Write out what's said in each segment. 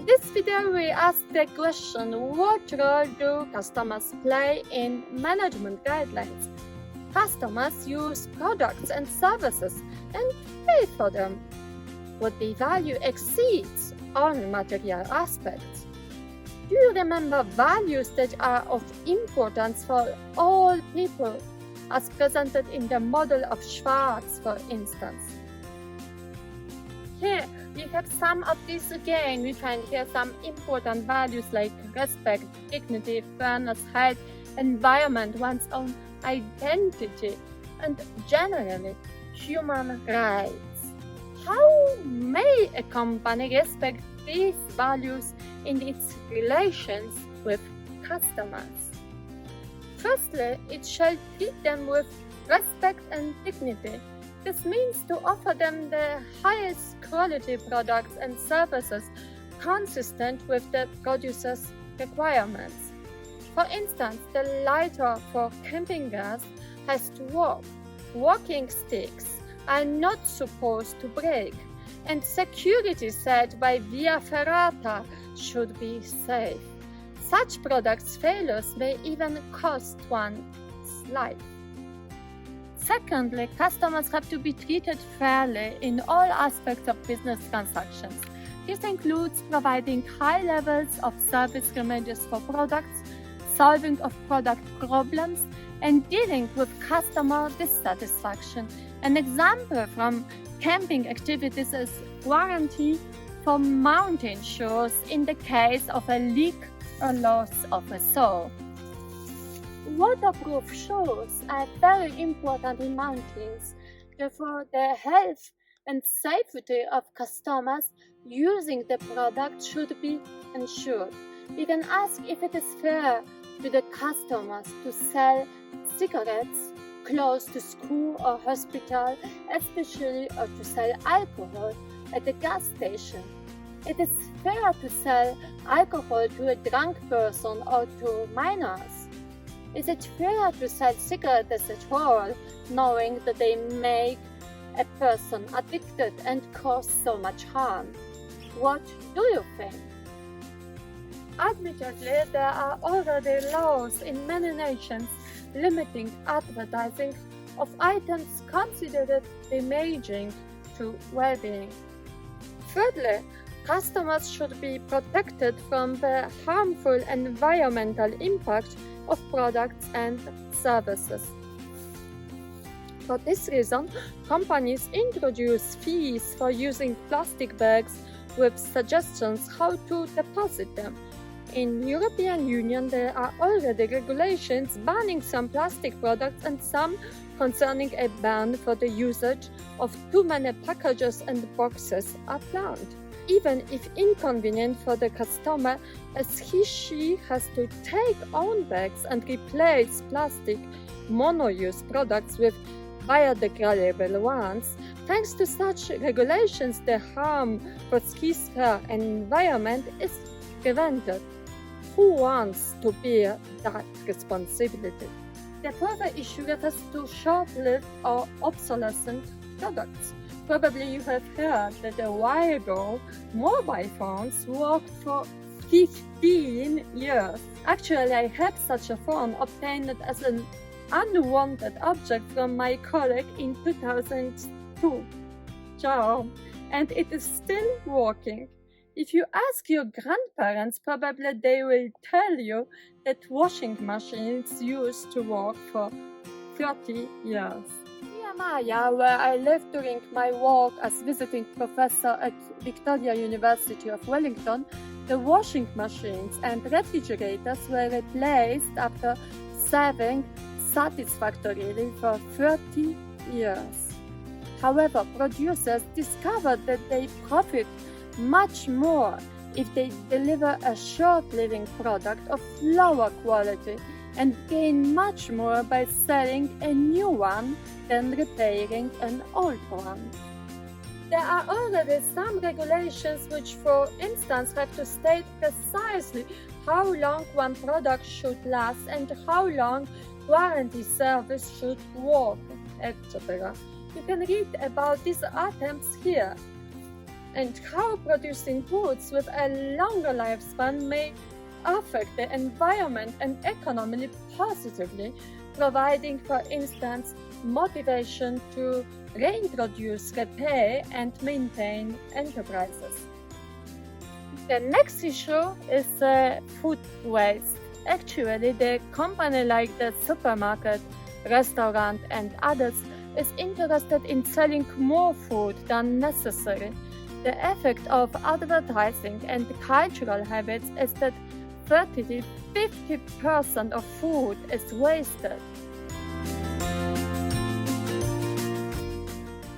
this video we ask the question, what role do customers play in management guidelines? Customers use products and services and pay for them. What they value exceeds all material aspects. Do you remember values that are of importance for all people, as presented in the model of Schwartz, for instance? Here we have some of these again. We find here some important values like respect, dignity, fairness, health, environment, one's own identity, and generally human rights. How may a company respect these values in its relations with customers? Firstly, it shall treat them with respect and dignity. This means to offer them the highest quality products and services consistent with the producer's requirements. For instance, the lighter for camping gas has to work. Walking sticks are not supposed to break, and security set by Via Ferrata should be safe. Such products' failures may even cost one's life. Secondly, customers have to be treated fairly in all aspects of business transactions. This includes providing high levels of service remedies for products, solving of product problems, and dealing with customer dissatisfaction. An example from camping activities is warranty for mountain shoes in the case of a leak or loss of a saw. Waterproof shoes are very important in mountains. Therefore, the health and safety of customers using the product should be ensured. We can ask if it is fair to the customers to sell cigarettes close to school or hospital, especially or to sell alcohol at the gas station. It is fair to sell alcohol to a drunk person or to minors. Is it fair to sell cigarettes at all, knowing that they make a person addicted and cause so much harm? What do you think? Admittedly, there are already laws in many nations limiting advertising of items considered damaging to well-being. Thirdly, customers should be protected from the harmful environmental impact of products and services. For this reason, companies introduce fees for using plastic bags with suggestions how to deposit them. In European Union, there are already regulations banning some plastic products and some concerning a ban for the usage of too many packages and boxes are planned. Even if inconvenient for the customer, as she has to take own bags and replace plastic mono-use products with biodegradable ones. Thanks to such regulations, the harm for ski sphere and environment is prevented. Who wants to bear that responsibility? The further issue refers to short-lived or obsolescent products. Probably you have heard that a while ago, mobile phones worked for 15 years. Actually, I had such a phone obtained as an unwanted object from my colleague in 2002. Ciao! And it is still working. If you ask your grandparents, probably they will tell you that washing machines used to work for 30 years. Near Maya, where I lived during my work as visiting professor at Victoria University of Wellington, the washing machines and refrigerators were replaced after serving satisfactorily for 30 years. However, producers discovered that they profit much more if they deliver a short-living product of lower quality and gain much more by selling a new one than repairing an old one. There are already some regulations which, for instance, have to state precisely how long one product should last and how long warranty service should work, etc. You can read about these items here. and how producing goods with a longer lifespan may affect the environment and economy positively, providing, for instance, motivation to reintroduce, repair, and maintain enterprises. The next issue is food waste. Actually, the company like the supermarket, restaurant, and others is interested in selling more food than necessary. The effect of advertising and cultural habits is that 30 to 50% of food is wasted.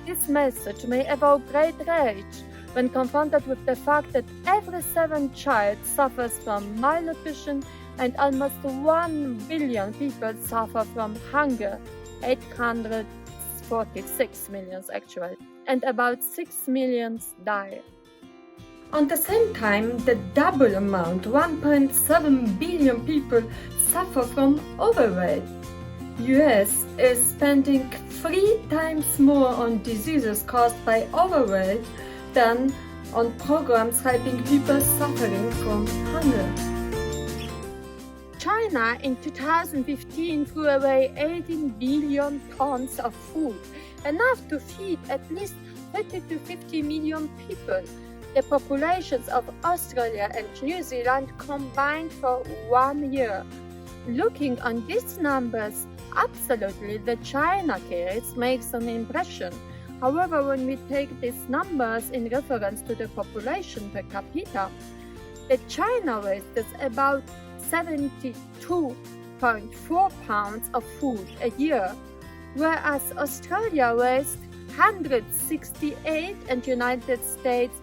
This message may evoke great rage when confronted with the fact that every 7th child suffers from malnutrition and almost 1 billion people suffer from hunger, 846 million actually, and about 6 million die. At the same time, the double amount, 1.7 billion people suffer from overweight. US is spending 3 times more on diseases caused by overweight than on programs helping people suffering from hunger. China in 2015 threw away 18 billion tons of food, enough to feed at least 30 to 50 million people, the populations of Australia and New Zealand combined for 1 year. Looking on these numbers, absolutely the China case makes an impression. However, when we take these numbers in reference to the population per capita, the China waste is about 72.4 pounds of food a year, whereas Australia wastes 168 and United States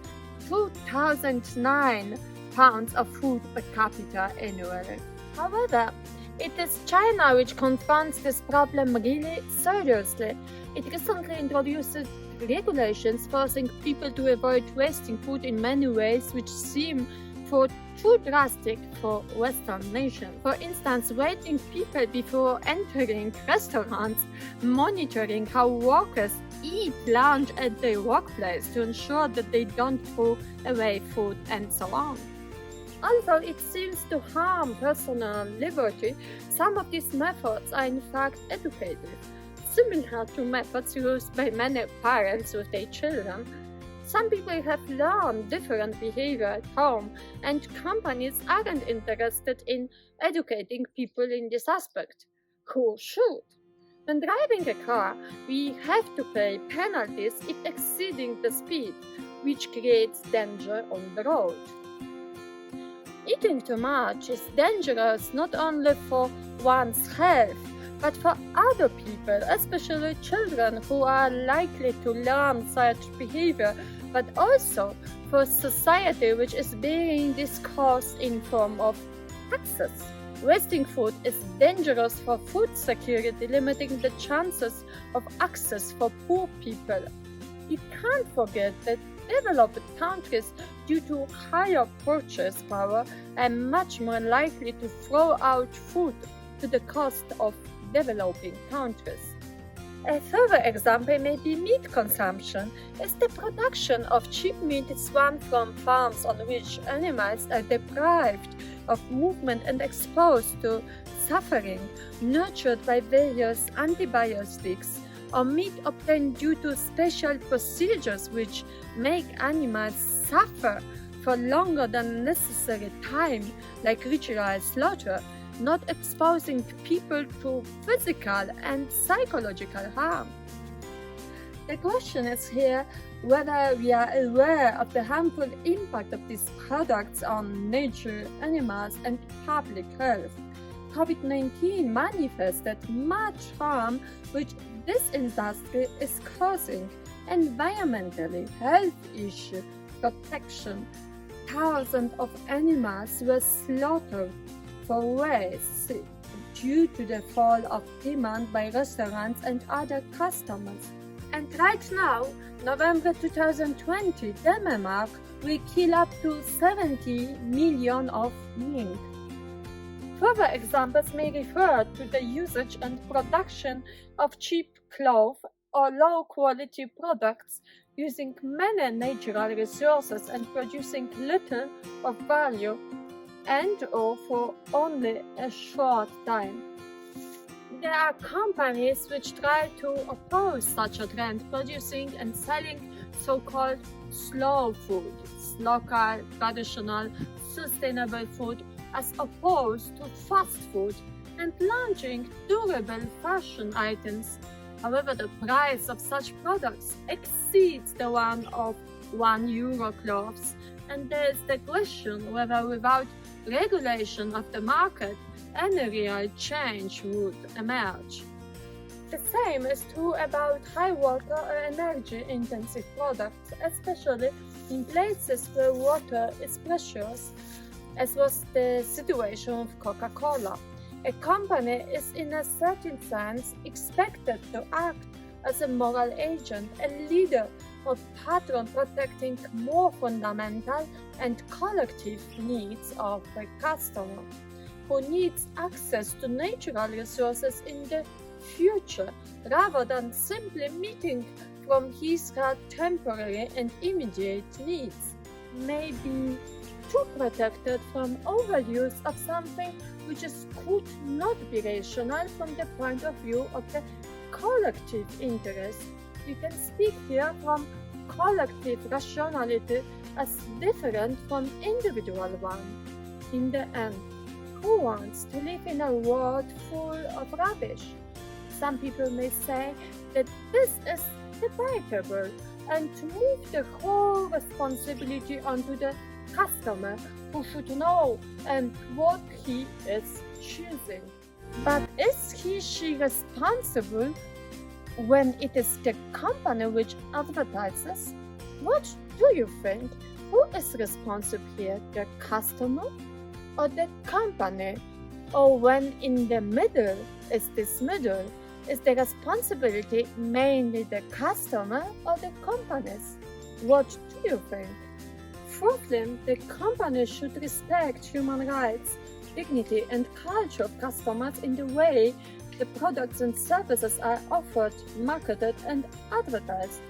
2009 pounds of food per capita annually. However, it is China which confronts this problem really seriously. It recently introduced regulations forcing people to avoid wasting food in many ways which seem too drastic for Western nations. For instance, waiting people before entering restaurants, monitoring how workers eat lunch at their workplace to ensure that they don't throw away food, and so on. Although it seems to harm personal liberty, some of these methods are in fact educative. Similar to methods used by many parents with their children, some people have learned different behavior at home, and companies aren't interested in educating people in this aspect. Who should? When driving a car, we have to pay penalties if exceeding the speed, which creates danger on the road. Eating too much is dangerous not only for one's health, but for other people, especially children who are likely to learn such behavior, but also for society which is bearing this cost in form of taxes. Wasting food is dangerous for food security, limiting the chances of access for poor people. We can't forget that developed countries, due to higher purchase power, are much more likely to throw out food to the cost of developing countries. A further example may be meat consumption, as the production of cheap meat is one from farms on which animals are deprived of movement and exposed to suffering, nurtured by various antibiotics, or meat obtained due to special procedures which make animals suffer for longer than necessary time, like ritual slaughter, not exposing people to physical and psychological harm. The question is here whether we are aware of the harmful impact of these products on nature, animals, and public health. COVID-19 manifested much harm which this industry is causing: environmentally, health issue, protection. Thousands of animals were slaughtered for waste due to the fall of demand by restaurants and other customers. And right now, November 2020, Denmark will kill up to 70 million of mink. Further examples may refer to the usage and production of cheap cloth or low quality products using many natural resources and producing little of value and or for only a short time. There are companies which try to oppose such a trend, producing and selling so-called slow food, local, traditional, sustainable food, as opposed to fast food, and launching durable fashion items. However, the price of such products exceeds the one of €1 clothes, and there is the question whether without regulation of the market, any real change would emerge. The same is true about high water or energy intensive products, especially in places where water is precious, as was the situation with Coca-Cola. A company is in a certain sense expected to act as a moral agent, a leader or patron protecting more fundamental and collective needs of the customer, who needs access to natural resources in the future rather than simply meeting from his her temporary and immediate needs, may be too protected from overuse of something which could not be rational from the point of view of the collective interest. You can speak here from collective rationality as different from individual one. In the end, who wants to live in a world full of rubbish? Some people may say that this is debatable and to move the whole responsibility onto the customer, who should know and what he is choosing. But is she responsible when it is the company which advertises? What do you think? Who is responsible here, the customer or the company? Or when in the middle is this middle? Is the responsibility mainly the customer or the companies? What do you think? Fourthly, the company should respect human rights, dignity and culture of customers in the way the products and services are offered, marketed and advertised.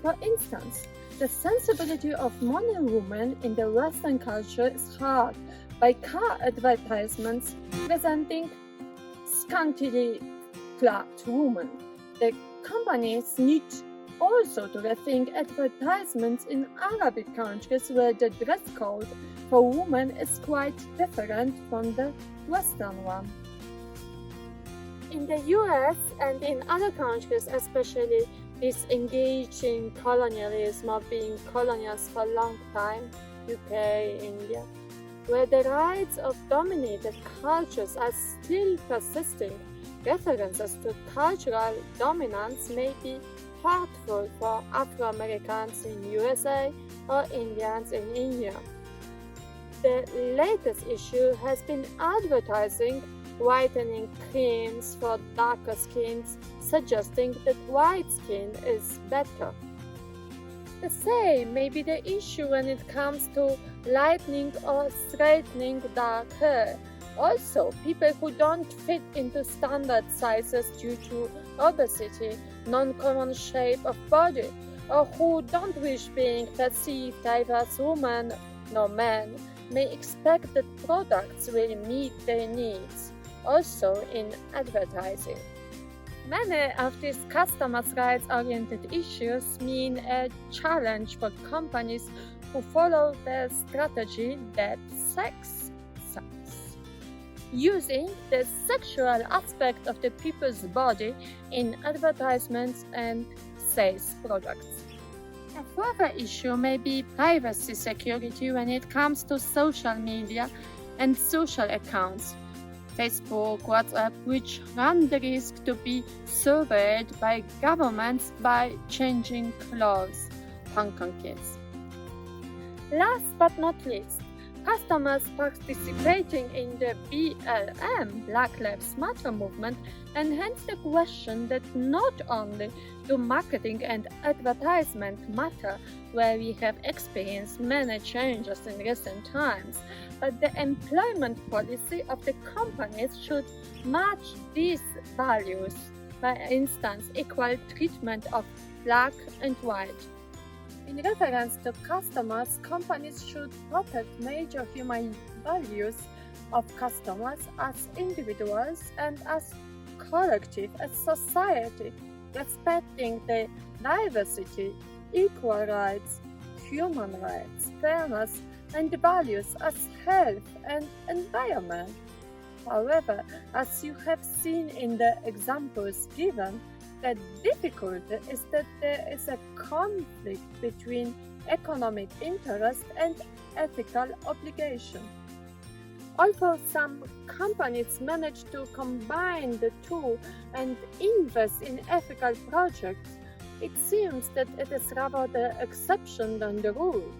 For instance, the sensibility of modern women in the Western culture is hurt by car advertisements presenting scantily clad women. The companies need also to rethink advertisements in Arabic countries where the dress code for women is quite different from the Western one. In the US and in other countries, especially these engaged in colonialism or being colonials for a long time, UK, India, where the rights of dominated cultures are still persisting, references to cultural dominance may be hurtful for Afro-Americans in USA or Indians in India. The latest issue has been advertising whitening creams for darker skins, suggesting that white skin is better. The same may be the issue when it comes to lightening or straightening dark hair. Also, people who don't fit into standard sizes due to obesity, non-common shape of body, or who don't wish being perceived either as women nor men, may expect that products will meet their needs, also in advertising. Many of these customers' rights-oriented issues mean a challenge for companies who follow the strategy that sex sells, using the sexual aspect of the people's body in advertisements and sales products. A further issue may be privacy security when it comes to social media and social accounts, Facebook, WhatsApp, which run the risk to be surveyed by governments by changing laws. Hong Kong kids. Last but not least, customers participating in the BLM, Black Lives Matter movement, enhance the question that not only do marketing and advertisement matter, where we have experienced many changes in recent times, but the employment policy of the companies should match these values. for instance, equal treatment of black and white. In reference to customers, companies should protect major human values of customers as individuals and as collective, as society, respecting the diversity, equal rights, human rights, fairness, and values as health and environment. However, as you have seen in the examples given, the difficulty is that there is a conflict between economic interest and ethical obligation. Although some companies manage to combine the two and invest in ethical projects, it seems that it is rather the exception than the rule.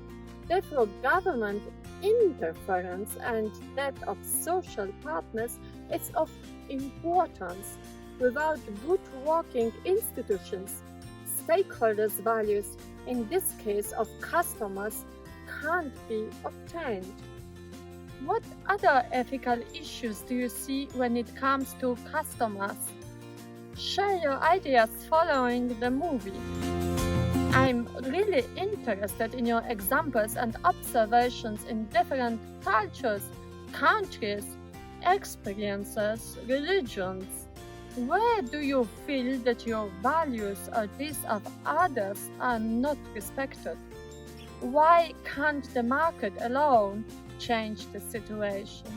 Therefore, government interference and that of social partners is of importance. Without good working institutions, stakeholders' values, in this case of customers, can't be obtained. What other ethical issues do you see when it comes to customers? Share your ideas following the movie. I'm really interested in your examples and observations in different cultures, countries, experiences, religions. Where do you feel that your values or these of others are not respected? Why can't the market alone change the situation?